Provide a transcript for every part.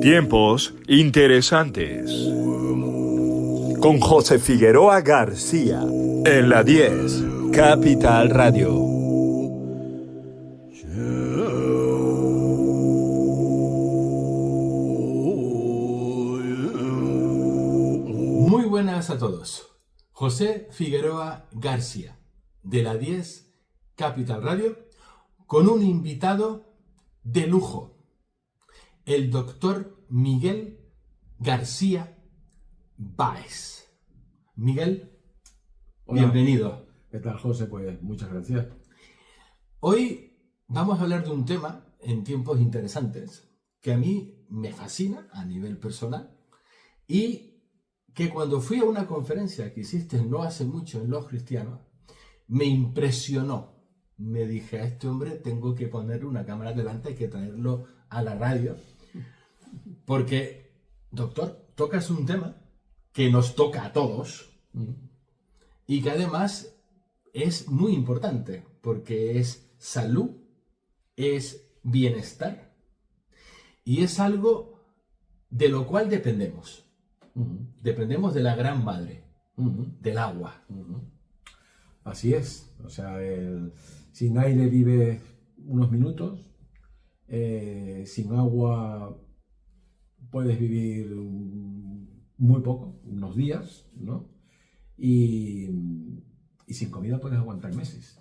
Tiempos interesantes. Con José Figueroa García. En la 10. Capital Radio. Muy buenas a todos. José Figueroa García, de la 10 Capital Radio, con un invitado de lujo, el doctor Miguel García Báez. Miguel, Hola. Bienvenido. ¿Qué tal, José? Pues muchas gracias. Hoy vamos a hablar de un tema en tiempos interesantes que a mí me fascina a nivel personal y que cuando fui a una conferencia que hiciste no hace mucho en Los Cristianos, me impresionó. Me dije, a este hombre tengo que ponerle una cámara delante, hay que traerlo a la radio, porque, doctor, tocas un tema que nos toca a todos y que además es muy importante, porque es salud, es bienestar y es algo de lo cual dependemos. Dependemos de la gran madre, del agua. Así es. O sea, sin aire vive unos minutos, sin agua puedes vivir muy poco, unos días, ¿no? Y sin comida puedes aguantar meses.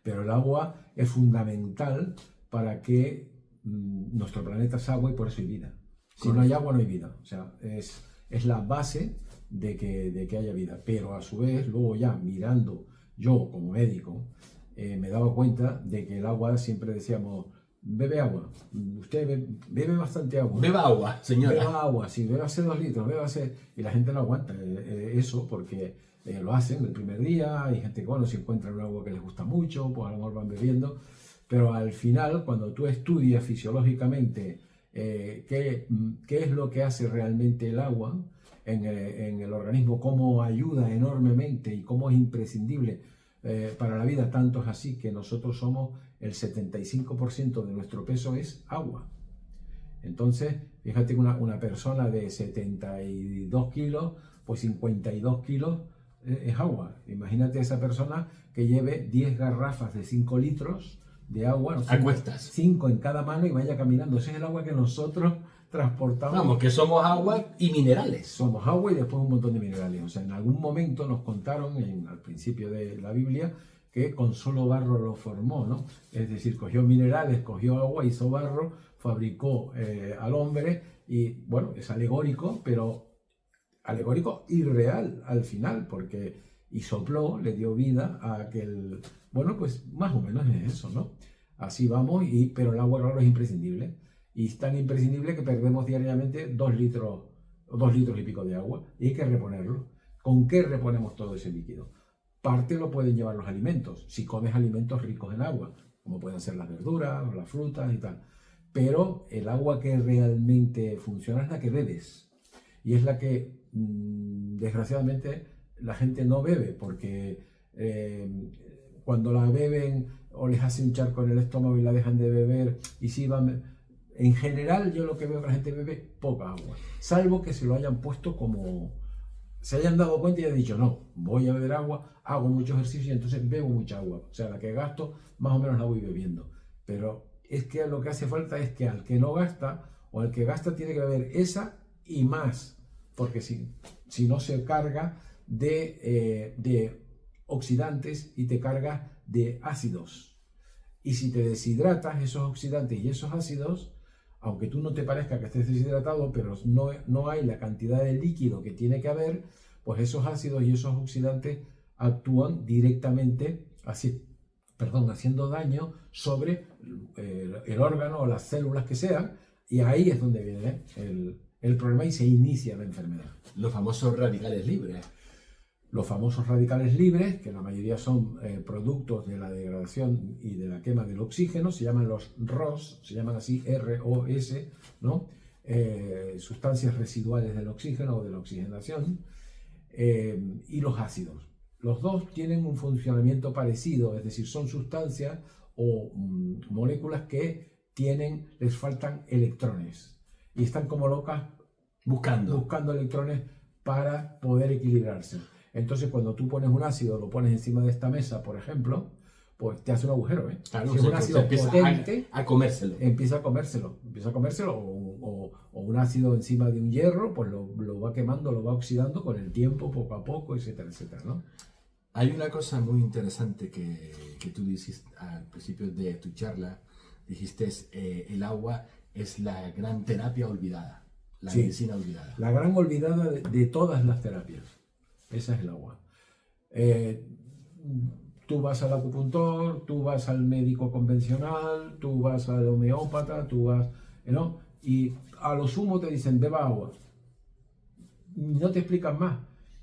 Pero el agua es fundamental para que nuestro planeta es agua y por eso hay vida. Si no hay agua, no hay vida. O sea, es la base de que haya vida. Pero a su vez, luego ya mirando, yo como médico, me daba cuenta de que el agua, siempre decíamos, bebe agua. Usted bebe bastante agua. Beba agua, señora. Beba agua, sí, bébase 2 litros, bébase. Y la gente no aguanta eso porque lo hacen el primer día. Hay gente que, bueno, si encuentran un agua que les gusta mucho, pues a lo mejor van bebiendo. Pero al final, cuando tú estudias fisiológicamente qué es lo que hace realmente el agua en el organismo, cómo ayuda enormemente y cómo es imprescindible para la vida, tanto es así que nosotros somos el 75% de nuestro peso es agua. Entonces, fíjate que una persona de 72 kilos, pues 52 kilos es agua. Imagínate esa persona que lleve 10 garrafas de 5 litros de agua, ¿no? A cuestas. 5 en cada mano y vaya caminando. Ese es el agua que nosotros transportamos. Vamos, que somos agua y minerales. Somos agua y después un montón de minerales. O sea, en algún momento nos contaron, al principio de la Biblia, que con solo barro lo formó, ¿no? Es decir, cogió minerales, cogió agua, hizo barro, fabricó al hombre y, bueno, es alegórico, pero alegórico y real al final, porque y sopló, le dio vida a aquel. Bueno, pues más o menos es eso, ¿no? Así vamos, pero el agua, claro, es imprescindible. Y es tan imprescindible que perdemos diariamente 2 litros o 2 litros y pico de agua y hay que reponerlo. ¿Con qué reponemos todo ese líquido? Parte lo pueden llevar los alimentos, si comes alimentos ricos en agua, como pueden ser las verduras o las frutas y tal. Pero el agua que realmente funciona es la que bebes. Y es la que, desgraciadamente, la gente no bebe, porque cuando la beben o les hace un charco en el estómago y la dejan de beber, y si van. En general, yo lo que veo que la gente bebe poca agua, salvo que se lo hayan puesto como. Se hayan dado cuenta y hayan dicho, no, voy a beber agua, hago mucho ejercicio y entonces bebo mucha agua. O sea, la que gasto, más o menos la voy bebiendo. Pero es que lo que hace falta es que al que no gasta, o al que gasta, tiene que beber esa y más. Porque si no se carga de oxidantes y te carga de ácidos. Y si te deshidratas esos oxidantes y esos ácidos, aunque tú no te parezca que estés deshidratado, pero no hay la cantidad de líquido que tiene que haber, pues esos ácidos y esos oxidantes actúan directamente haciendo daño sobre el órgano o las células que sean, y ahí es donde viene el problema y se inicia la enfermedad. Los famosos radicales libres. Los famosos radicales libres, que la mayoría son productos de la degradación y de la quema del oxígeno, se llaman los ROS, se llaman así, ROS, ¿no? Sustancias residuales del oxígeno o de la oxigenación, y los ácidos. Los dos tienen un funcionamiento parecido, es decir, son sustancias o moléculas que les faltan electrones y están como locas buscando electrones para poder equilibrarse. Entonces, cuando tú pones un ácido, lo pones encima de esta mesa, por ejemplo, pues te hace un agujero, ¿eh? Claro, si es un ácido potente, a comérselo. empieza a comérselo, o un ácido encima de un hierro, pues lo va quemando, lo va oxidando con el tiempo, poco a poco, etcétera, etcétera, ¿no? Hay una cosa muy interesante que tú dijiste al principio de tu charla, dijiste, el agua es la gran terapia olvidada, la medicina olvidada. La gran olvidada de todas las terapias, esa es el agua. Tú vas al acupuntor, tú vas al médico convencional, tú vas al homeópata, tú vas, ¿no? Y a lo sumo te dicen, beba agua. No te explican más.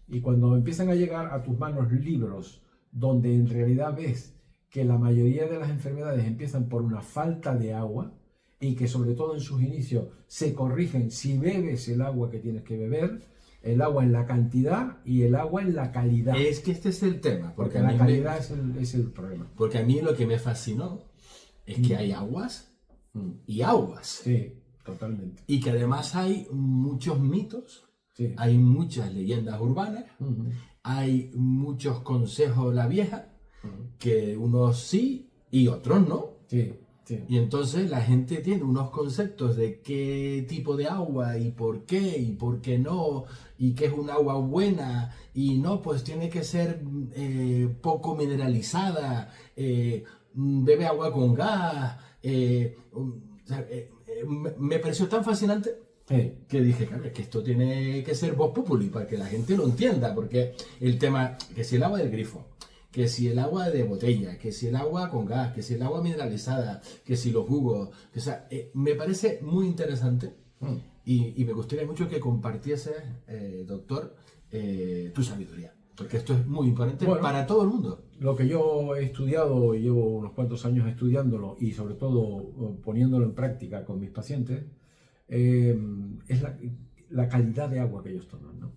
Y cuando empiezan a llegar a tus manos libros donde en realidad ves que la mayoría de las enfermedades empiezan por una falta de agua y que sobre todo en sus inicios se corrigen si bebes el agua que tienes que beber, el agua en la cantidad y el agua en la calidad. Es que este es el tema. Porque la calidad es el problema. Porque a mí lo que me fascinó es que hay aguas y aguas. Sí, totalmente. Y que además hay muchos mitos. Sí. Hay muchas leyendas urbanas, hay muchos consejos de la vieja, que unos sí y otros no. Sí, sí. Y entonces la gente tiene unos conceptos de qué tipo de agua y por qué no, y qué es un agua buena, y no, pues tiene que ser poco mineralizada, bebe agua con gas. Me pareció tan fascinante. Que dije, claro, es que esto tiene que ser voz populi para que la gente lo entienda, porque el tema, que si el agua del grifo, que si el agua de botella, que si el agua con gas, que si el agua mineralizada, que si los jugos, o sea, me parece muy interesante y me gustaría mucho que compartiese, doctor, tu sabiduría, porque esto es muy importante para todo el mundo. Lo que yo he estudiado, llevo unos cuantos años estudiándolo y sobre todo poniéndolo en práctica con mis pacientes, es la calidad de agua que ellos toman, ¿no?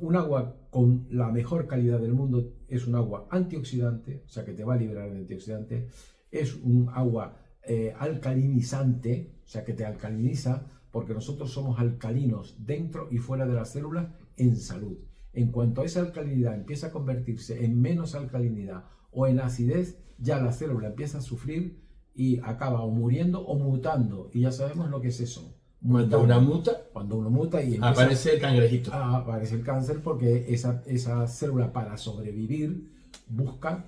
Un agua con la mejor calidad del mundo es un agua antioxidante, o sea que te va a liberar de antioxidantes, es un agua alcalinizante, o sea que te alcaliniza, porque nosotros somos alcalinos dentro y fuera de las células en salud. En cuanto a esa alcalinidad empieza a convertirse en menos alcalinidad o en acidez, ya la célula empieza a sufrir y acaba o muriendo o mutando. Y ya sabemos lo que es eso. Cuando uno muta y aparece el cangrejito. Aparece el cáncer porque esa célula para sobrevivir busca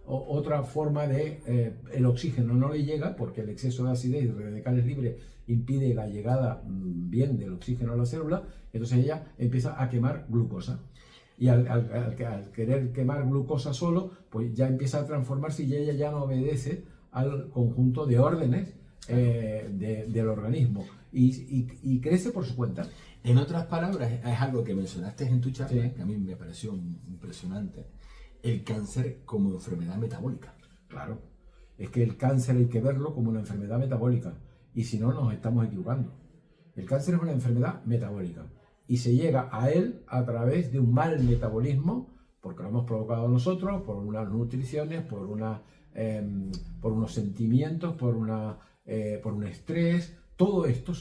otra forma de... el oxígeno no le llega porque el exceso de acidez y radicales libres impide la llegada bien del oxígeno a la célula. Entonces ella empieza a quemar glucosa. Y al querer quemar glucosa solo, pues ya empieza a transformarse y ella ya no obedece al conjunto de órdenes del organismo y crece por su cuenta. En otras palabras, es algo que mencionaste en tu charla, que a mí me pareció impresionante, el cáncer como enfermedad metabólica. Claro, es que el cáncer hay que verlo como una enfermedad metabólica y si no nos estamos equivocando. El cáncer es una enfermedad metabólica y se llega a él a través de un mal metabolismo porque lo hemos provocado nosotros, por unas nutriciones, por unos sentimientos, por un estrés. Todo esto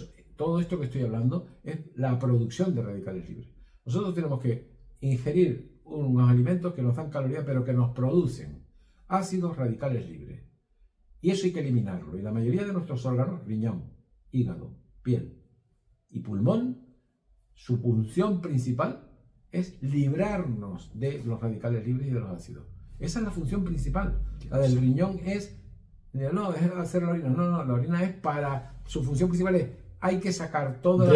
que estoy hablando es la producción de radicales libres. Nosotros tenemos que ingerir unos alimentos que nos dan calorías, pero que nos producen ácidos radicales libres. Y eso hay que eliminarlo. Y la mayoría de nuestros órganos, riñón, hígado, piel y pulmón, su función principal es librarnos de los radicales libres y de los ácidos. Esa es la función principal. La del riñón es, no, deja de hacer la orina. No, la orina es su función principal es, hay que sacar toda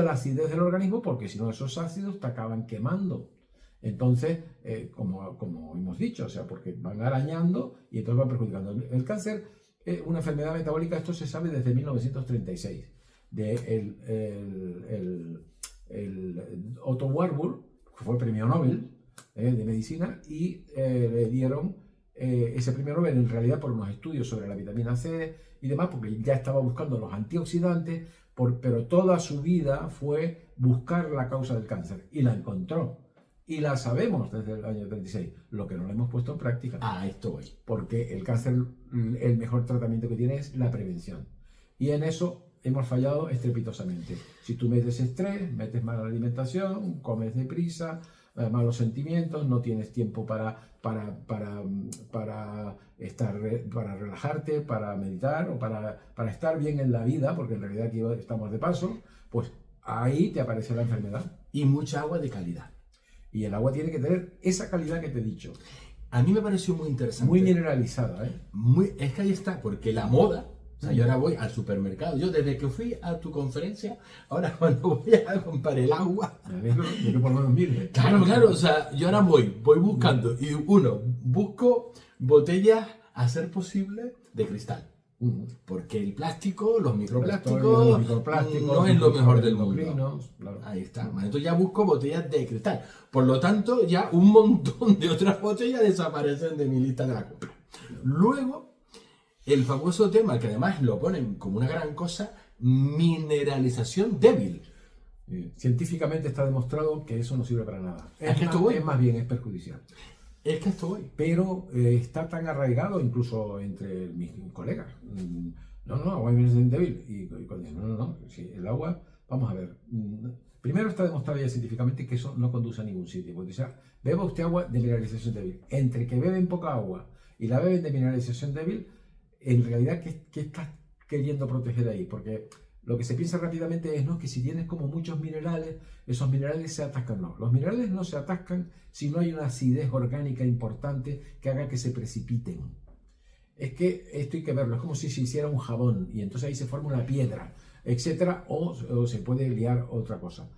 la acidez del organismo porque si no esos ácidos te acaban quemando. Entonces, como hemos dicho, o sea, porque van arañando y entonces van perjudicando. El cáncer es una enfermedad metabólica, esto se sabe desde 1936. Otto Warburg, que fue premio Nobel de medicina, y le dieron ese premio Nobel en realidad por unos estudios sobre la vitamina C y demás, porque ya estaba buscando los antioxidantes, pero toda su vida fue buscar la causa del cáncer y la encontró. y la sabemos desde el año 36, lo que no la hemos puesto en práctica. A esto voy. Porque el cáncer, el mejor tratamiento que tiene es la prevención. Y en eso hemos fallado estrepitosamente. Si tú metes estrés, metes mala alimentación, comes deprisa, malos sentimientos, no tienes tiempo para relajarte, para meditar o para estar bien en la vida, porque en realidad aquí estamos de paso, pues ahí te aparece la enfermedad. Y mucha agua de calidad. Y el agua tiene que tener esa calidad que te he dicho. A mí me pareció muy interesante. Muy mineralizada, ¿eh? Es que ahí está, porque la moda, o sea, yo ahora voy al supermercado, yo desde que fui a tu conferencia, ahora cuando voy a comprar el agua... Me alegro de que por lo menos mire. Claro, o sea, yo ahora voy buscando, y busco botellas, a ser posible, de cristal. Porque el plástico, los microplásticos, no es lo mejor del mundo. Claro. Ahí está. Entonces ya busco botellas de cristal. Por lo tanto, ya un montón de otras botellas desaparecen de mi lista de la compra. Luego, el famoso tema, que además lo ponen como una gran cosa, mineralización débil. Científicamente está demostrado que eso no sirve para nada. Es más bien, es perjudicial. Es que esto voy. Pero está tan arraigado incluso entre mis colegas. No, agua de mineralización débil. Y cuando dicen, no, sí, el agua, vamos a ver. Primero está demostrado ya científicamente que eso no conduce a ningún sitio. Porque dice, beba usted agua de mineralización débil. Entre que beben poca agua y la beben de mineralización débil, en realidad, ¿qué estás queriendo proteger ahí? Porque lo que se piensa rápidamente es, que si tienes como muchos minerales, esos minerales se atascan. No, los minerales no se atascan si no hay una acidez orgánica importante que haga que se precipiten. Es que esto hay que verlo, es como si se hiciera un jabón y entonces ahí se forma una piedra, etcétera, o se puede liar otra cosa.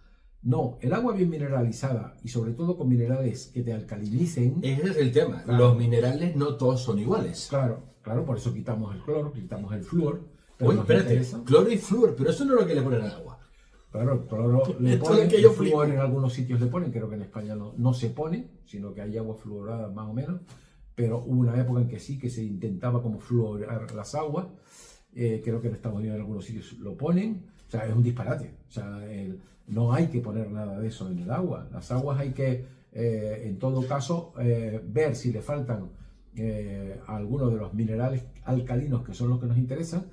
No, el agua bien mineralizada y sobre todo con minerales que te alcalinicen... Ese es el tema, claro. Los minerales no todos son iguales. Claro, por eso quitamos el cloro, quitamos el flúor. Oye, espérate, cloro y flúor, pero eso no es lo que le ponen al agua. Claro, el cloro le ponen, el flúor en algunos sitios le ponen, creo que en España no se pone, sino que hay agua fluorada más o menos, pero hubo una época en que sí, que se intentaba como fluorar las aguas, creo que en Estados Unidos en algunos sitios lo ponen, o sea, es un disparate, o sea, no hay que poner nada de eso en el agua, las aguas hay que, en todo caso, ver si le faltan algunos de los minerales alcalinos que son los que nos interesan,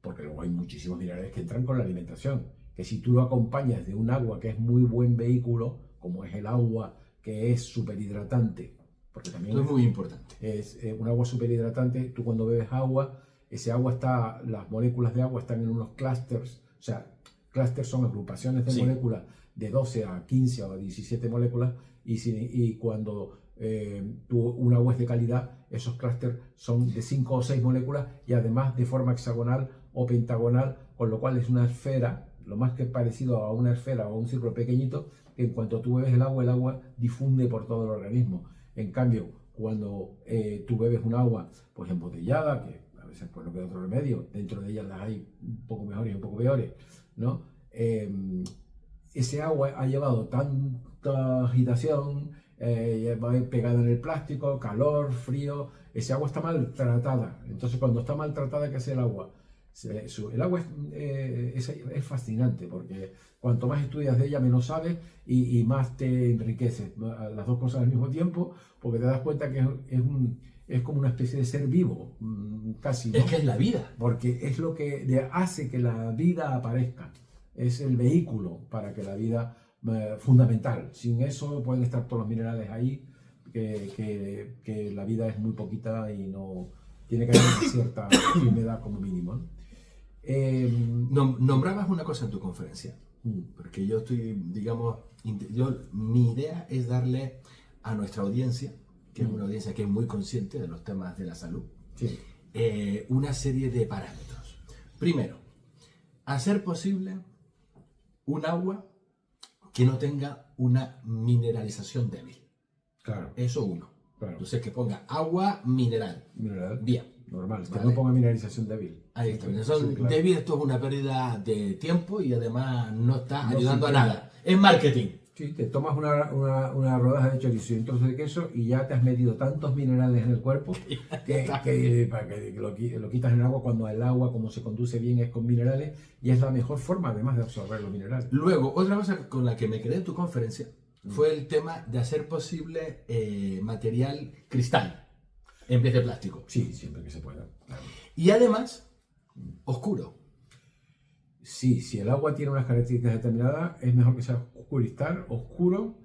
porque luego hay muchísimos minerales que entran con la alimentación, que si tú lo acompañas de un agua que es muy buen vehículo, como es el agua que es superhidratante, porque también es muy importante. Es un agua superhidratante, tú cuando bebes agua, las moléculas de agua están en unos clústeres, o sea, clústeres son agrupaciones de moléculas de 12 a 15 o a 17 moléculas, y cuando un agua es de calidad, esos clústeres son de 5 o 6 moléculas y además de forma hexagonal o pentagonal, con lo cual es una esfera, lo más que parecido a una esfera o a un círculo pequeñito, que en cuanto tú bebes el agua difunde por todo el organismo. En cambio, cuando tú bebes un agua pues embotellada, que a veces pues no queda otro remedio, dentro de ellas las hay un poco mejores y un poco peores, ¿no? Ese agua ha llevado tanta agitación, va pegada en el plástico, calor, frío, ese agua está maltratada. Entonces cuando está maltratada, ¿qué hace el agua? El agua es fascinante, porque cuanto más estudias de ella, menos sabes y más te enriqueces, las dos cosas al mismo tiempo, porque te das cuenta que es como una especie de ser vivo, casi, ¿no? Es que es la vida. Porque es lo que hace que la vida aparezca, es el vehículo para que la vida, fundamental. Sin eso pueden estar todos los minerales ahí, que la vida es muy poquita y no tiene que haber una cierta humedad como mínimo, ¿no? Nombrabas una cosa en tu conferencia, porque yo estoy, digamos, mi idea es darle a nuestra audiencia, que es una audiencia que es muy consciente de los temas de la salud, sí. Una serie de parámetros. Primero, hacer posible un agua que no tenga una mineralización débil. Claro. Eso uno. Claro. Entonces que ponga agua mineral. Mineral. Bien. Normal, que Vale. no ponga mineralización débil. Ahí está. Sí, claro. Débil, esto es una pérdida de tiempo y además no está ayudando a funciona. nada. Es marketing. Sí, te tomas una rodaja de chorizo y un trozo de queso y ya te has metido tantos minerales en el cuerpo que para que lo quitas en el agua, cuando el agua, como se conduce bien, es con minerales y es la mejor forma además de absorber los minerales. Luego, otra cosa con la que me quedé en tu conferencia fue el tema de hacer posible material cristal en vez de plástico. Sí, siempre que se pueda. Claro. Y además, oscuro. Sí, si el agua tiene unas características determinadas, es mejor que sea cristal, oscuro,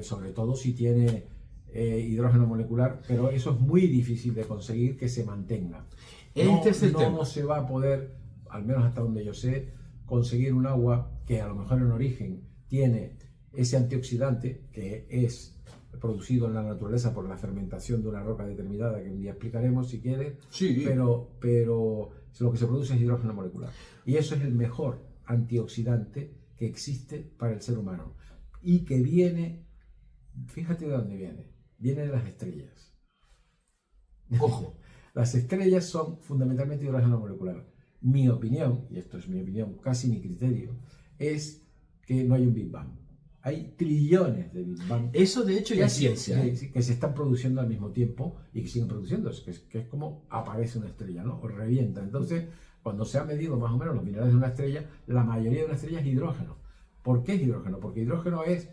sobre todo si tiene hidrógeno molecular, pero eso es muy difícil de conseguir que se mantenga. Este es el tema. No se va a poder, al menos hasta donde yo sé, conseguir un agua que a lo mejor en origen tiene ese antioxidante que es producido en la naturaleza por la fermentación de una roca determinada que un día explicaremos si quieres, Sí. pero lo que se produce es hidrógeno molecular. Y eso es el mejor antioxidante que existe para el ser humano. Y que viene, fíjate de dónde viene de las estrellas. Ojo. Las estrellas son fundamentalmente hidrógeno molecular. Mi opinión, y esto es mi opinión, casi mi criterio, es que no hay un Big Bang. Hay trillones de Big Bang. Eso de hecho ya es ciencia. Que se están produciendo al mismo tiempo y que siguen produciendo. Que es como aparece una estrella, ¿no? O revienta. Entonces, cuando se ha medido más o menos los minerales de una estrella, la mayoría de una estrella es hidrógeno. ¿Por qué es hidrógeno? Porque hidrógeno es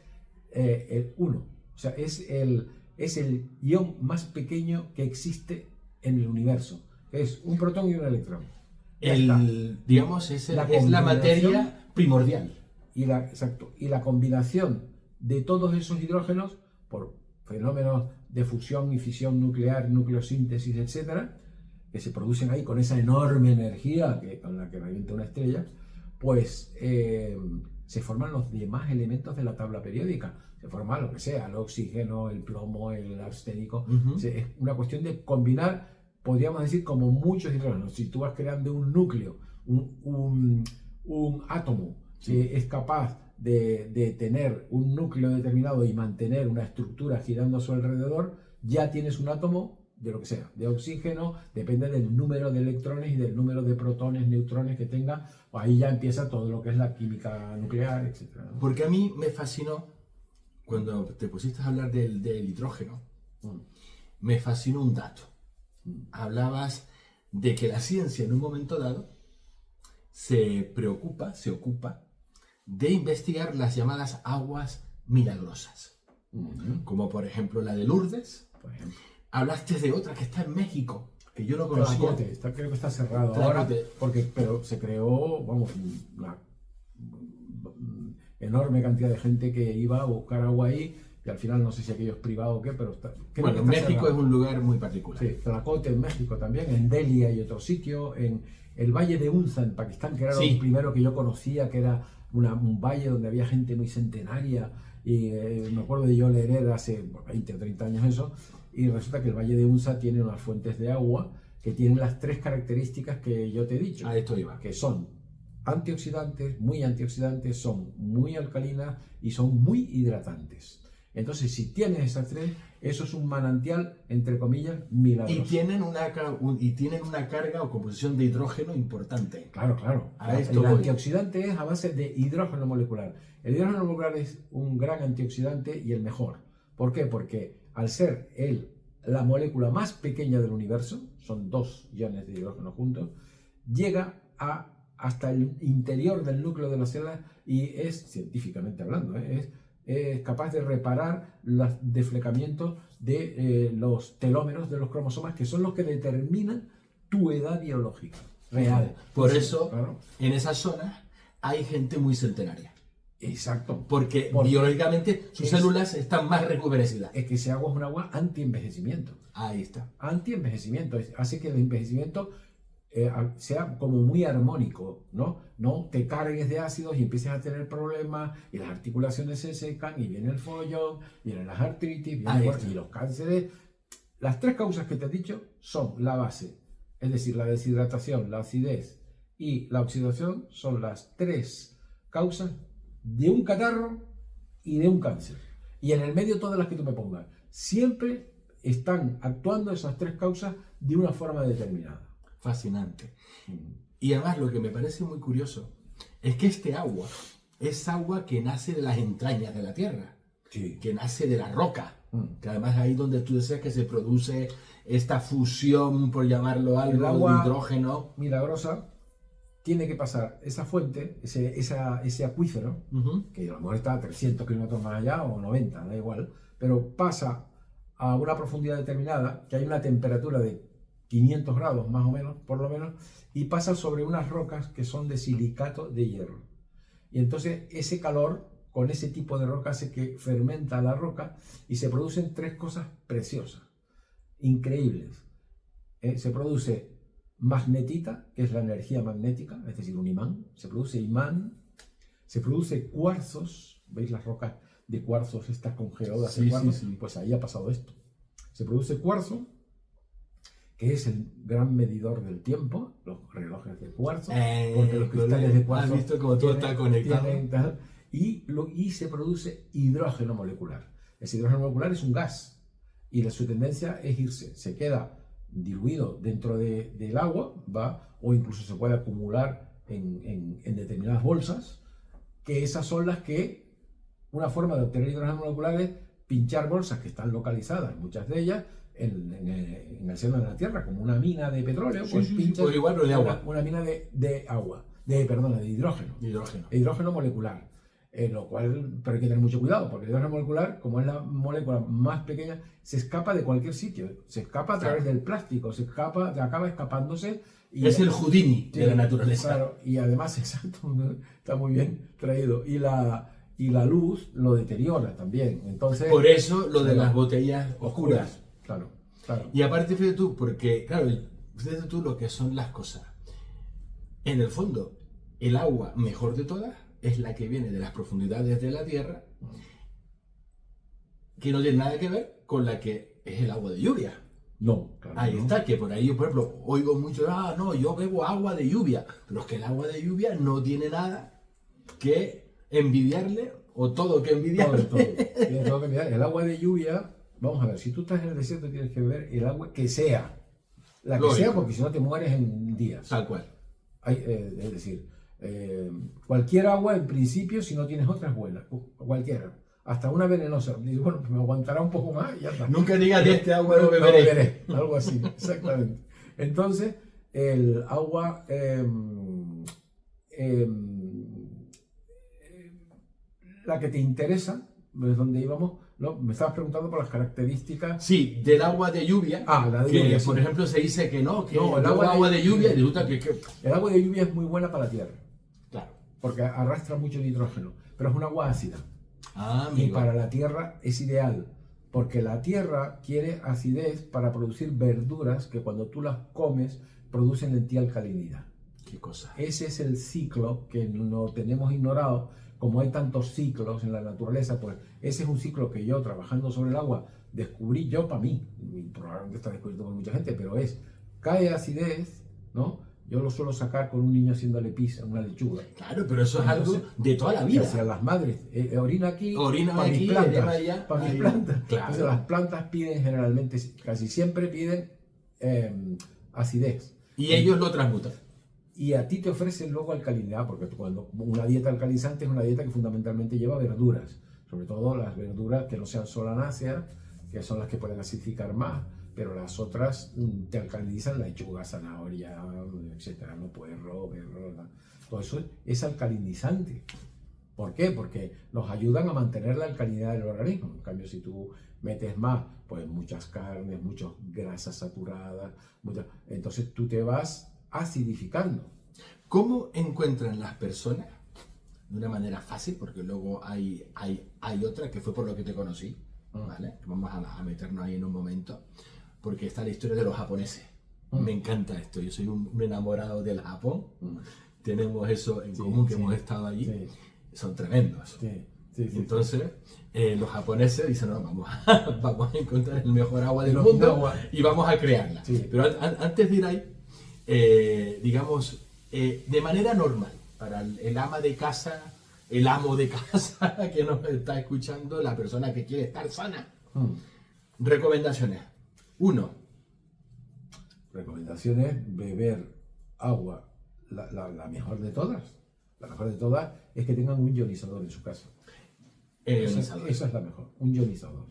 el 1. O sea, es el ion más pequeño que existe en el universo. Es un protón y un electrón. Digamos, es la combinación materia primordial. Exacto. Y la combinación de todos esos hidrógenos por fenómenos de fusión y fisión nuclear, nucleosíntesis, etcétera, que se producen ahí con esa enorme energía con la que revienta una estrella, pues se forman los demás elementos de la tabla periódica. Se forma lo que sea, el oxígeno, el plomo, el arsénico. Es una cuestión de combinar, podríamos decir, como muchos hidrógenos. Si tú vas creando un núcleo, un átomo, que es capaz de tener un núcleo determinado y mantener una estructura girando a su alrededor, ya tienes un átomo de lo que sea, de oxígeno, depende del número de electrones y del número de protones, neutrones que tenga, pues ahí ya empieza todo lo que es la química nuclear, etc., ¿no? Porque a mí me fascinó, cuando te pusiste a hablar del hidrógeno, me fascinó un dato. Hablabas de que la ciencia en un momento dado se ocupa de investigar las llamadas aguas milagrosas, como por ejemplo la de Lourdes. Por ejemplo. Hablaste de otra que está en México, que yo no conocía. Tlacote, creo que está cerrado ahora, pero se creó, vamos, una enorme cantidad de gente que iba a buscar agua ahí, y al final no sé si aquello es privado o qué, pero bueno, México cerrado. Es un lugar muy particular. Sí, Tlacote en México también, en Delhi hay otro sitio, en el Valle de Unza en Pakistán, que era el primero que yo conocía, que era un valle donde había gente muy centenaria, y me acuerdo de yo leer hace 20 o 30 años eso, y resulta que el Valle de Unza tiene unas fuentes de agua que tienen las 3 características que yo te he dicho. A esto iba. Que son antioxidantes, son muy alcalinas y son muy hidratantes. Entonces, si tienes esas 3, eso es un manantial, entre comillas, milagroso. Y tienen una carga o composición de hidrógeno importante. Claro. El antioxidante es a base de hidrógeno molecular. El hidrógeno molecular es un gran antioxidante y el mejor. ¿Por qué? Porque al ser la molécula más pequeña del universo, son 2 iones de hidrógeno juntos, llega hasta el interior del núcleo de la célula y es, científicamente hablando, es capaz de reparar los deflecamientos de los telómeros de los cromosomas, que son los que determinan tu edad biológica real. Por eso, en esa zona hay gente muy centenaria. Exacto. Porque biológicamente sus células están más rejuvenecidas. Es que ese agua es un agua anti-envejecimiento. Ahí está. Anti-envejecimiento. Hace que el envejecimiento sea como muy armónico, ¿no? No te cargues de ácidos y empieces a tener problemas y las articulaciones se secan y viene el follón, vienen las artritis, y los cánceres. Las 3 causas que te he dicho son la base, es decir, la deshidratación, la acidez y la oxidación son las 3 causas de un catarro y de un cáncer. Y en el medio todas las que tú me pongas. Siempre están actuando esas 3 causas de una forma determinada. Fascinante. Y además lo que me parece muy curioso es que este agua es agua que nace de las entrañas de la tierra, que nace de la roca, que además ahí donde tú decías que se produce esta fusión, por llamarlo algo, el agua de hidrógeno. Milagrosa tiene que pasar esa fuente, ese acuífero, que a lo mejor está a 300 kilómetros más allá o 90, da igual, pero pasa a una profundidad determinada, que hay una temperatura de 500 grados más o menos, por lo menos, y pasa sobre unas rocas que son de silicato de hierro. Y entonces ese calor con ese tipo de roca hace que fermenta la roca y se producen tres cosas preciosas, increíbles. Se produce magnetita, que es la energía magnética, es decir, un imán. Se produce imán, se produce cuarzos, ¿veis las rocas de cuarzos estas con geodas de cuarzo? Sí. Pues ahí ha pasado esto. Se produce cuarzo, que es el gran medidor del tiempo, los relojes de cuarzo, porque los cristales de cuarzo has visto cómo todo está conectado. Y se produce hidrógeno molecular. Ese hidrógeno molecular es un gas y su tendencia es irse, se queda diluido dentro del agua, o incluso se puede acumular en determinadas bolsas, que esas son las que, una forma de obtener hidrógeno molecular es pinchar bolsas que están localizadas, muchas de ellas, en el seno de la Tierra, como una mina de petróleo, pues pinchas pues igual, pero de agua. Una mina de hidrógeno molecular. Lo cual, pero hay que tener mucho cuidado, porque el hidrógeno molecular, como es la molécula más pequeña, se escapa de cualquier sitio, se escapa a través del plástico, acaba escapándose. Y es el Houdini de la naturaleza. Claro, y además, exacto, está muy bien traído. Y la luz lo deteriora también. Entonces, por eso lo de las botellas oscuras. Claro. Y aparte, fíjate tú, porque, claro, fíjate tú lo que son las cosas. En el fondo, el agua mejor de todas es la que viene de las profundidades de la Tierra, que no tiene nada que ver con la que es el agua de lluvia. No, claro. Ahí está, que por ahí, por ejemplo, oigo mucho, no, yo bebo agua de lluvia, pero es que el agua de lluvia no tiene nada que envidiarle, o todo que envidiarle. Tiene todo que envidiar. El agua de lluvia, vamos a ver, si tú estás en el desierto tienes que beber el agua que sea. La que Lógico. Sea, porque si no te mueres en días. Tal cual. Es decir, cualquier agua en principio, si no tienes otra, es buena. Cualquiera. Hasta una venenosa. Dices, bueno, pues me aguantará un poco más y ya está. Nunca digas de este agua no beberé. Algo así, exactamente. Entonces, el agua la que te interesa, es donde íbamos, ¿no? Me estabas preguntando por las características. Sí, del agua de lluvia. La de que, lluvia, por ejemplo, se dice que no, el agua de lluvia resulta que... El agua de lluvia es muy buena para la tierra. Claro. Porque arrastra mucho nitrógeno, pero es un agua ácida. Amigo. Y para la tierra es ideal, porque la tierra quiere acidez para producir verduras que cuando tú las comes producen en ti alcalinidad. Qué cosa. Ese es el ciclo que no tenemos ignorado. Como hay tantos ciclos en la naturaleza, pues ese es un ciclo que yo, trabajando sobre el agua, descubrí yo para mí, y probablemente está descubierto por mucha gente, pero cae acidez, ¿no? Yo lo suelo sacar con un niño haciéndole pis a una lechuga. Claro, pero eso es algo de toda la vida. Hacia las madres, orina aquí, para mis plantas. Para mis plantas. Claro. Entonces las plantas piden generalmente, casi siempre piden acidez. Y ellos lo transmutan. Y a ti te ofrecen luego alcalinidad, porque cuando una dieta alcalizante es una dieta que fundamentalmente lleva verduras, sobre todo las verduras que no sean solanáceas, que son las que pueden acidificar más, pero las otras te alcalinizan, lechuga, zanahoria, etcétera, no puerro, todo eso es alcalinizante. ¿Por qué? Porque nos ayudan a mantener la alcalinidad del organismo. En cambio, si tú metes más, pues muchas carnes, muchas grasas saturadas, entonces tú te vas acidificando. ¿Cómo encuentran las personas, de una manera fácil, porque luego hay otra que fue por lo que te conocí, ¿vale? Vamos a meternos ahí en un momento, porque está la historia de los japoneses. Me encanta esto, yo soy un enamorado del Japón, tenemos eso en común, que hemos estado allí, son tremendos. Entonces, los japoneses dicen, no, vamos a encontrar el mejor agua del mundo y vamos a crearla. Pero antes de ir ahí, digamos, de manera normal, para el ama de casa, el amo de casa que nos está escuchando, la persona que quiere estar sana. Recomendaciones. 1. Recomendaciones, beber agua, la mejor de todas. La mejor de todas es que tengan un ionizador en su casa. Esa es la mejor, un ionizador.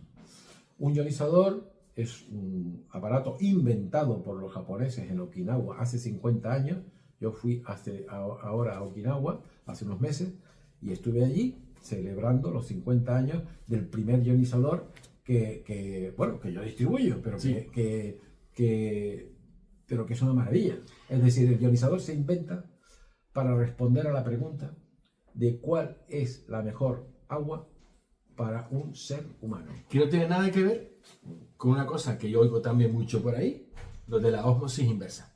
Un ionizador es un aparato inventado por los japoneses en Okinawa hace 50 años, Yo fui ahora a Okinawa hace unos meses y estuve allí celebrando los 50 años del primer ionizador que yo distribuyo, pero Sí. pero que es una maravilla. Es decir, el ionizador se inventa para responder a la pregunta de cuál es la mejor agua para un ser humano. Que no tiene nada que ver con una cosa que yo oigo también mucho por ahí, lo de la ósmosis inversa.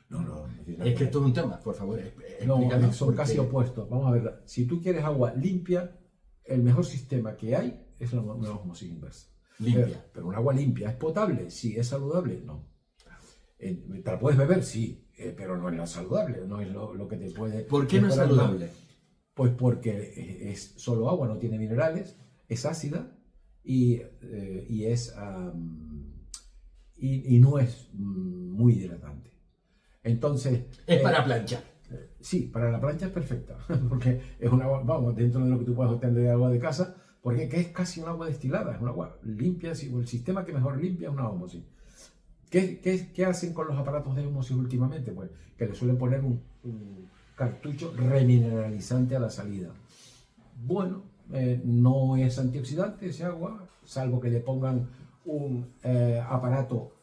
No tiene nada Es que que ver. esto es un tema, por favor, No, explícanos. son porque- casi opuestos. Vamos a ver, si tú quieres agua limpia, el mejor sistema que hay es la osmosis inversa. Limpia. Pero un agua limpia, ¿es potable? Sí. ¿Es saludable? No. ¿Te la puedes beber? Sí, pero no es la saludable, no es lo que te puede... ¿Por qué no es mejorar más. saludable? Pues porque es solo agua, no tiene minerales, es ácida y no es muy hidratante. Entonces... Es para planchar. Sí, para la plancha es perfecta, porque es un agua, vamos, dentro de lo que tú puedes obtener de agua de casa, porque es casi un agua destilada, es un agua limpia, el sistema que mejor limpia es una ósmosis. ¿Qué hacen con los aparatos de ósmosis últimamente? Pues que le suelen poner un cartucho remineralizante a la salida. Bueno, no es antioxidante ese agua, salvo que le pongan un aparato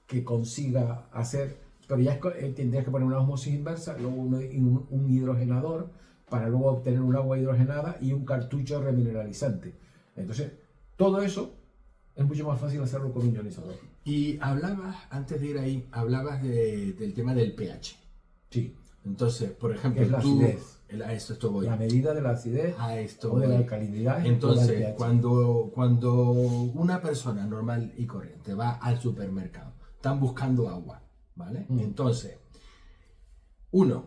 que consiga hacer... Pero ya tendrías que poner una osmosis inversa, luego un hidrogenador para luego obtener un agua hidrogenada y un cartucho remineralizante. Entonces, todo eso es mucho más fácil hacerlo con un ionizador. Y hablabas, antes de ir ahí, hablabas del tema del pH. Sí, Entonces, por ejemplo, que es la acidez. A esto voy. La medida de la acidez A esto o de la voy. alcalinidad. es Entonces, igual al pH. cuando una persona normal y corriente va al supermercado, están buscando agua, ¿vale? Entonces, uno,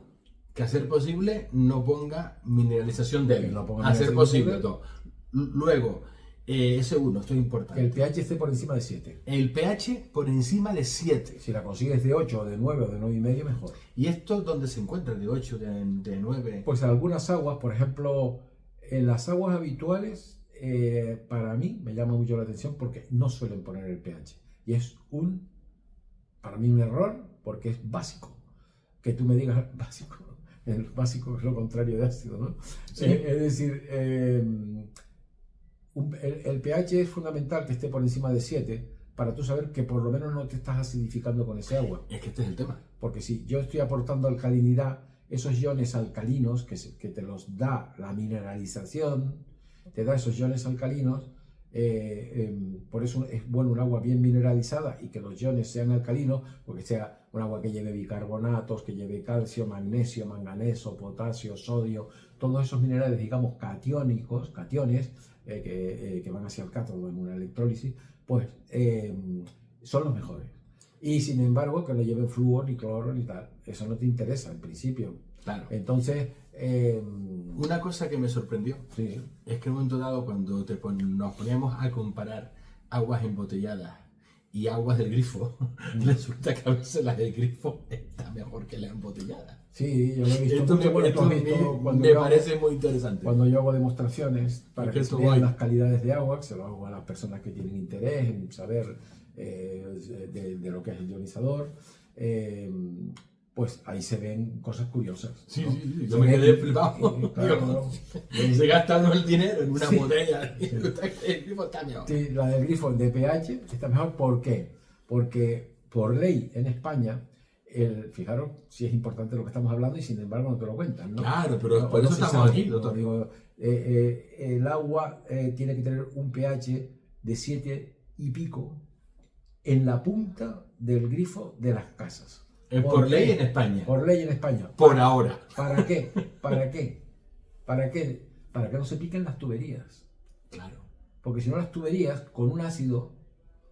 que a ser posible no ponga mineralización débil. Que no ponga A ser mineralización posible, débil. todo. Luego, ese uno, esto es Que importante. el pH esté por encima de 7. El pH por encima de 7. Si la consigues de 8, o de 9 o de 9,5, mejor. ¿Y esto dónde se encuentra? ¿De 8, de 9? Pues algunas aguas, por ejemplo, en las aguas habituales, para mí me llama mucho la atención porque no suelen poner el pH. Y es para mí un error porque es básico. Que tú me digas básico. El básico es lo contrario de ácido, ¿no? Sí. Es decir, el pH es fundamental que esté por encima de 7 para tú saber que por lo menos no te estás acidificando con ese agua. Es que este es el tema. Porque si yo estoy aportando alcalinidad, esos iones alcalinos que te los da la mineralización, te da esos iones alcalinos, por eso es bueno un agua bien mineralizada y que los iones sean alcalinos, porque sea un agua que lleve bicarbonatos, que lleve calcio, magnesio, manganeso, potasio, sodio, todos esos minerales, digamos, cationes, que van hacia el cátodo en una electrólisis, pues son los mejores. Y sin embargo, que no lleven flúor ni cloro ni tal. Eso no te interesa en principio. Claro. Entonces, Una cosa que me sorprendió sí, es que en un momento dado, cuando nos poníamos a comparar aguas embotelladas y aguas del grifo, resulta que a veces la del grifo está mejor que la embotellada. sí, yo lo he visto. Esto mucho. Bueno, tú has visto me parece muy interesante. cuando yo hago demostraciones para Es que que se esto vean voy. las calidades de agua, que se lo hago a las personas que tienen interés en saber de lo que es el ionizador, pues ahí se ven cosas curiosas. Sí, ¿no? sí, sí, Se yo me ve- quedé flipado. claro, Se gasta uno el dinero en una Sí. botella y resulta que el grifo está mejor. sí, la del grifo de pH está mejor. ¿Por qué? Porque por ley en España, fijaros si es importante lo que estamos hablando y sin embargo no te lo cuentan, ¿no? Claro, pero No, por no eso se estamos sabe, aquí, ¿no? doctor. Digo, el agua tiene que tener un pH de 7 y pico en la punta del grifo de las casas. Por qué? ley en España. Por ley en España. Por ahora. ¿Para qué? ¿Para qué? ¿Para qué? Para que no se piquen las tuberías. Claro, Porque si no, las tuberías con un ácido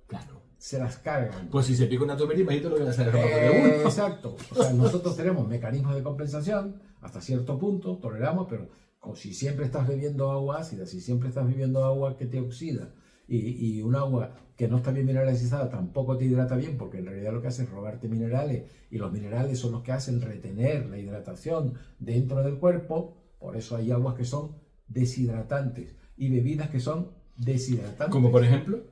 claro. se las cargan. Pues si se pica una tubería, imagínate lo que le sale abajo de uno. Exacto. O sea, nosotros tenemos mecanismos de compensación hasta cierto punto, toleramos, pero si siempre estás bebiendo agua ácida, si siempre estás bebiendo agua que te oxida y un agua que no está bien mineralizada tampoco te hidrata bien, porque en realidad lo que hace es robarte minerales y los minerales son los que hacen retener la hidratación dentro del cuerpo. Por eso hay aguas que son deshidratantes y bebidas que son deshidratantes. Como por ejemplo,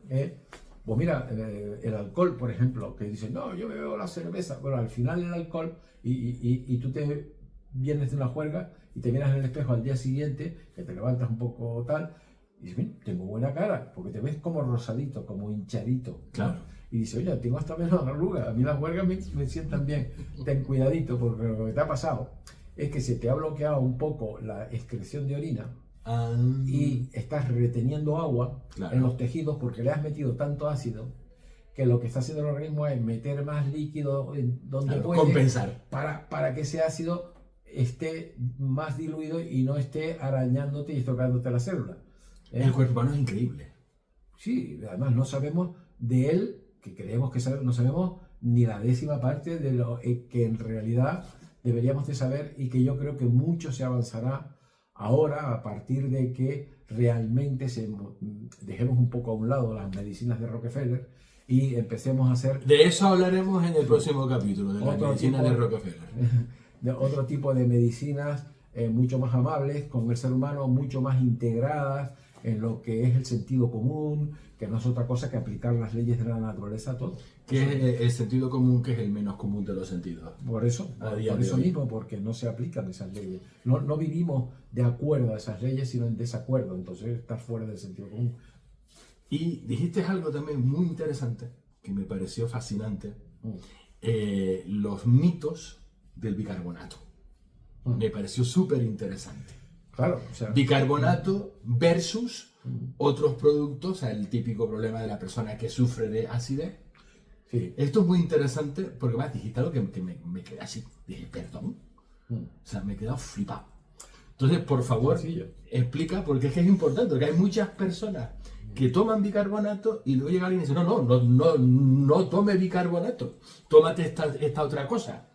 Pues mira, el alcohol, por ejemplo, que dicen, no, yo bebo la cerveza. Bueno, al final el alcohol, y tú te vienes de una juerga y te miras en el espejo al día siguiente, que te levantas un poco tal, y dices, tengo buena cara, porque te ves como rosadito, como hinchadito. Claro. ¿No? Y dices, oye, tengo hasta menos arrugas, a mí las huelgas me sientan bien. Ten cuidadito, porque lo que te ha pasado es que se te ha bloqueado un poco la excreción de orina y estás reteniendo agua Claro. en los tejidos porque le has metido tanto ácido que lo que está haciendo el organismo es meter más líquido donde Claro, puede compensar. para que ese ácido esté más diluido y no esté arañándote y estocándote la célula. El cuerpo humano es increíble. Sí, además no sabemos de él, que creemos que no sabemos ni la 10ª parte de lo que en realidad deberíamos de saber, y que yo creo que mucho se avanzará ahora a partir de que realmente dejemos un poco a un lado las medicinas de Rockefeller y empecemos a hacer De eso hablaremos en el próximo capítulo, de la Otro medicina tipo de de- Rockefeller. de otro tipo de medicinas mucho más amables con el ser humano, mucho más integradas en lo que es el sentido común, que no es otra cosa que aplicar las leyes de la naturaleza a todo. Que es el sentido común, que es el menos común de los sentidos. Por eso, A día por de eso hoy. mismo, porque no se aplican esas leyes. No vivimos de acuerdo a esas leyes, sino en desacuerdo. Entonces, estar fuera del sentido común. Y dijiste algo también muy interesante, que me pareció fascinante, los mitos del bicarbonato. Me pareció súper interesante. Claro, o sea, Bicarbonato versus otros productos, o sea, el típico problema de la persona que sufre de acidez. sí. Esto es muy interesante porque más dijiste algo que me quedé así. Dije, perdón. O sea, me he quedado flipado. Entonces, por favor, Sencillo. explica, porque es que es importante, porque hay muchas personas que toman bicarbonato y luego llega alguien y dice, no tome bicarbonato, tómate esta otra cosa.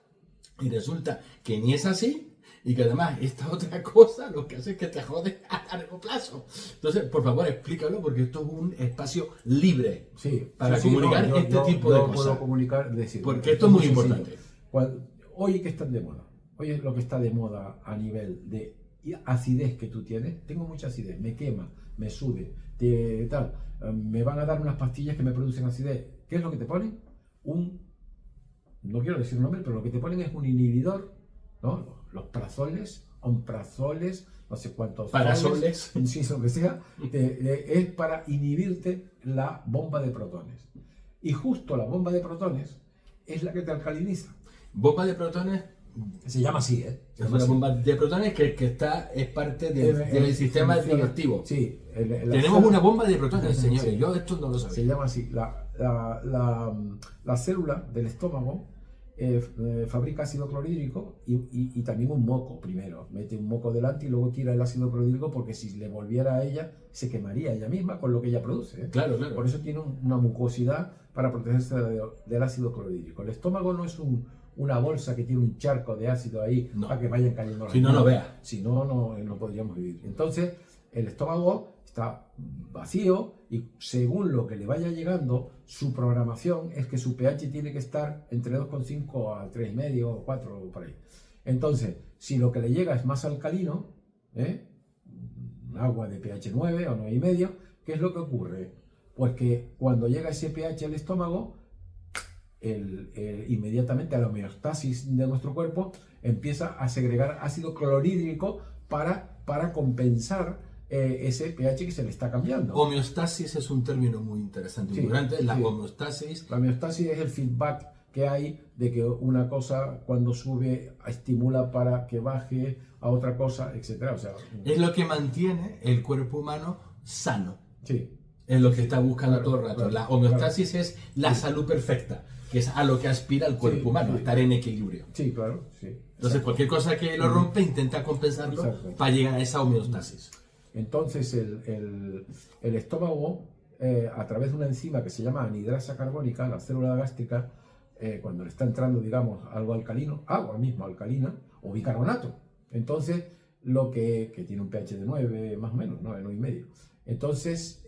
Y resulta que ni es así, y que además esta otra cosa lo que hace es que te jode a largo plazo. Entonces, por favor, explícalo, porque esto es un espacio libre Sí, para sí, comunicar no, este tipo de yo cosas. puedo comunicar, decir, Porque esto es muy sencillo. importante. Hoy que están de moda, hoy es lo que está de moda a nivel de acidez que tú tienes. Tengo mucha acidez, me quema, me sube, tal. Me van a dar unas pastillas que me producen acidez. ¿Qué es lo que te ponen? No quiero decir nombre, pero lo que te ponen es un inhibidor, ¿no? Los prazoles, omprazoles, no sé cuántos. Parasoles. Sí, lo que sea, es para inhibirte la bomba de protones. Y justo la bomba de protones es la que te alcaliniza. Bomba de protones, Se llama así, ¿eh? Se es llama una así. bomba de protones que es parte del sistema funciona. digestivo. Sí. Tenemos una bomba de protones, señores. Sí. Yo esto no lo Se sabía. llama así. La célula del estómago fabrica ácido clorhídrico y también un moco primero. Mete un moco delante y luego tira el ácido clorhídrico, porque si le volviera a ella, se quemaría ella misma con lo que ella produce, ¿eh? Claro, claro. Por eso tiene una mucosidad para protegerse del ácido clorhídrico. El estómago no es una bolsa que tiene un charco de ácido ahí No. para que vayan cayendo las Si no, no manos. vea. Si no, no podríamos vivir. Entonces, el estómago está vacío y según lo que le vaya llegando, su programación es que su pH tiene que estar entre 2,5 a 3,5 o 4 por ahí. Entonces, si lo que le llega es más alcalino, agua de pH 9 o 9,5, ¿qué es lo que ocurre? Pues que cuando llega ese pH al estómago, inmediatamente a la homeostasis de nuestro cuerpo empieza a segregar ácido clorhídrico para compensar ese pH que se le está cambiando. Homeostasis es un término muy interesante y Sí, muy grande. La sí. homeostasis, La homeostasis es el feedback que hay de que una cosa cuando sube estimula para que baje a otra cosa, etc. O sea, es lo que mantiene el cuerpo humano sano. sí. Es lo que está buscando Claro, todo el rato. claro, La homeostasis es la salud perfecta, que es a lo que aspira el cuerpo Sí, humano, sí. estar en equilibrio. Sí, claro, sí. Entonces, cualquier cosa que lo rompe, intenta compensarlo Exacto. para llegar a esa homeostasis. Entonces el estómago, a través de una enzima que se llama anhidrasa carbónica, la célula gástrica, cuando le está entrando, digamos, algo alcalino, agua mismo alcalina, o bicarbonato, entonces lo que tiene un pH de 9 más o menos, 9,5. Entonces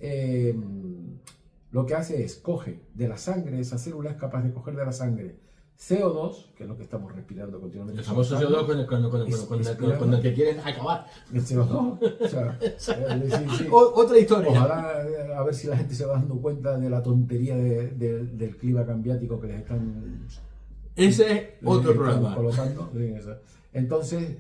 lo que hace es coge de la sangre, esa célula es capaz de coger de la sangre CO2, que es lo que estamos respirando continuamente. El famoso CO2 con el que quieren acabar. El CO2. O sea, sí. Otra historia. Ojalá a ver si la gente se va dando cuenta de la tontería del clima cambiático que les están... Ese es otro programa. Colocando. Entonces,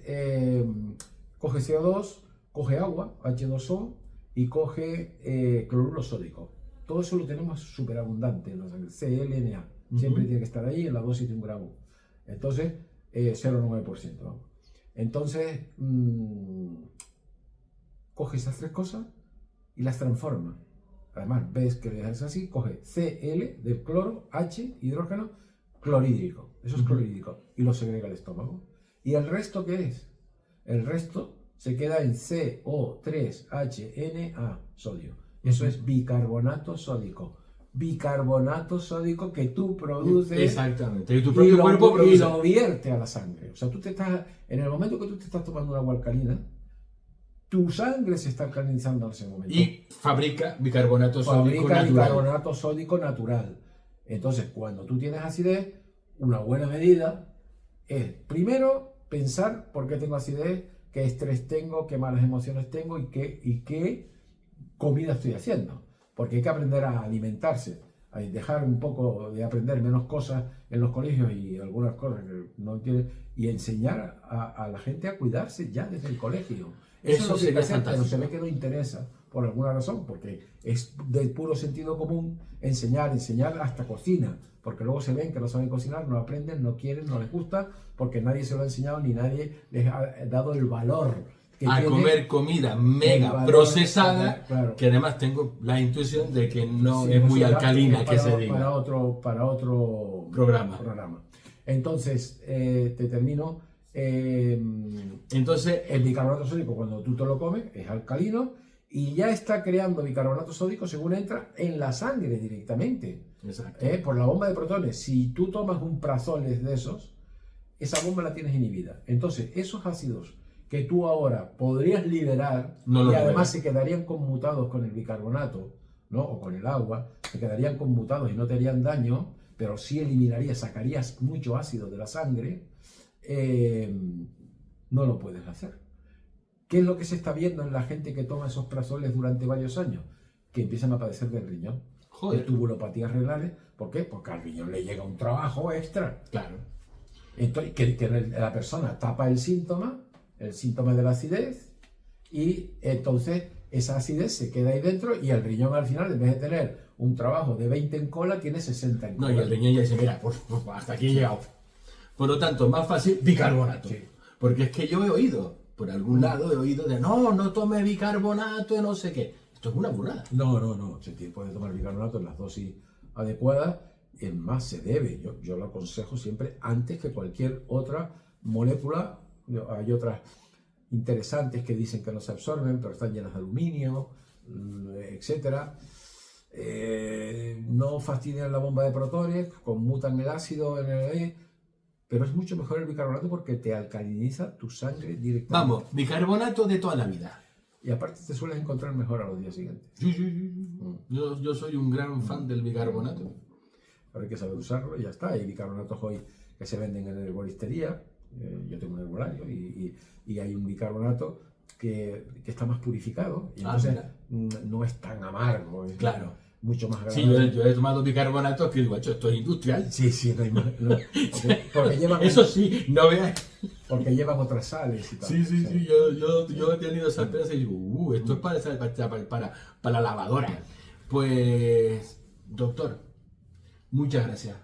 coge CO2, coge agua, H2O, y coge cloruro sódico. Todo eso lo tenemos súper abundante en la sangre, CLNA. Siempre tiene que estar ahí en la dosis de 1 gramo. Entonces, 0,9%. Vamos. Entonces, coge esas 3 cosas y las transforma. Además, ves que es así, coge Cl del cloro, H, hidrógeno, clorhídrico. Eso es clorhídrico. Y lo segrega el estómago. ¿Y el resto qué es? El resto se queda en CO3HNA, sodio. Eso es bicarbonato sódico. Bicarbonato sódico que tú produces. Exactamente. Y tu propio cuerpo produce. Y lo vierte a la sangre. O sea, tú te estás, en el momento que tú te estás tomando una agua alcalina, tu sangre se está alcalinizando en ese momento. Y fabrica bicarbonato sódico fabrica natural. Bicarbonato sódico natural. Entonces, cuando tú tienes acidez, una buena medida es, primero, pensar por qué tengo acidez, qué estrés tengo, qué malas emociones tengo y qué comida estoy haciendo. Porque hay que aprender a alimentarse, a dejar un poco de aprender menos cosas en los colegios y algunas cosas que no tienen, y enseñar a la gente a cuidarse ya desde el colegio. Eso es lo que hay que hacer, pero se ve que no interesa por alguna razón, porque es de puro sentido común enseñar hasta cocina, porque luego se ven que no saben cocinar, no aprenden, no quieren, no les gusta, porque nadie se lo ha enseñado ni nadie les ha dado el valor a comer comida mega procesada, claro, que además tengo la intuición de que no es muy alcalina, que se diga. Para otro programa. Entonces, te termino. Entonces, el bicarbonato sódico, cuando tú te lo comes, es alcalino y ya está creando bicarbonato sódico según entra en la sangre directamente. Exacto. Por la bomba de protones. Si tú tomas un prazoles de esos, esa bomba la tienes inhibida. Entonces, esos ácidos que tú ahora podrías liberar y además se quedarían conmutados con el bicarbonato, ¿no? O con el agua, se quedarían conmutados y no te harían daño, pero sí eliminarías, sacarías mucho ácido de la sangre, no lo puedes hacer. ¿Qué es lo que se está viendo en la gente que toma esos prazoles durante varios años? Que empiezan a padecer del riñón, de tubulopatías renales. ¿Por qué? Porque al riñón le llega un trabajo extra. Claro. Entonces, que la persona tapa el síntoma de la acidez, y entonces esa acidez se queda ahí dentro y el riñón al final, en vez de tener un trabajo de 20 en cola, tiene 60 en cola. No, y el riñón ya dice, mira, pues hasta aquí he llegado. Por lo tanto, más fácil, bicarbonato. Sí. Porque es que yo he oído, por algún lado he oído de, no tome bicarbonato, no sé qué. Esto es una burrada. No, se puede tomar bicarbonato en las dosis adecuadas, es más, se debe. Yo lo aconsejo siempre antes que cualquier otra molécula. Hay otras interesantes que dicen que no se absorben, pero están llenas de aluminio, etc. No fastidian la bomba de protones, conmutan el ácido en el... Pero es mucho mejor el bicarbonato porque te alcaliniza tu sangre directamente. Vamos, bicarbonato de toda la vida. Y aparte te sueles encontrar mejor a los días siguientes. Sí. Yo soy un gran fan del bicarbonato. Ahora hay que saber usarlo y ya está. Hay bicarbonatos hoy que se venden en herboristería. Yo tengo un herbolario y hay un bicarbonato que está más purificado y entonces no es tan amargo, es mucho más agradable. Sí, yo he tomado bicarbonato que digo, esto es industrial. Sí, no hay más. Porque llevan, eso sí, no veas. Porque llevan otras sales y tal. Sí, yo he tenido esa experiencia y digo, esto es para la lavadora. Pues, doctor, muchas gracias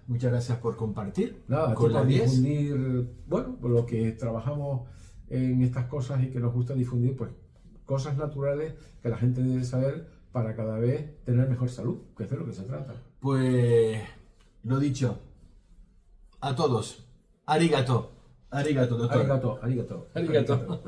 por compartir. Nada, con la 10. Difundir, bueno, por lo que trabajamos en estas cosas y que nos gusta difundir, pues cosas naturales que la gente debe saber para cada vez tener mejor salud, que es de lo que se trata. Pues, lo dicho, a todos, arigato, doctor. Arigato.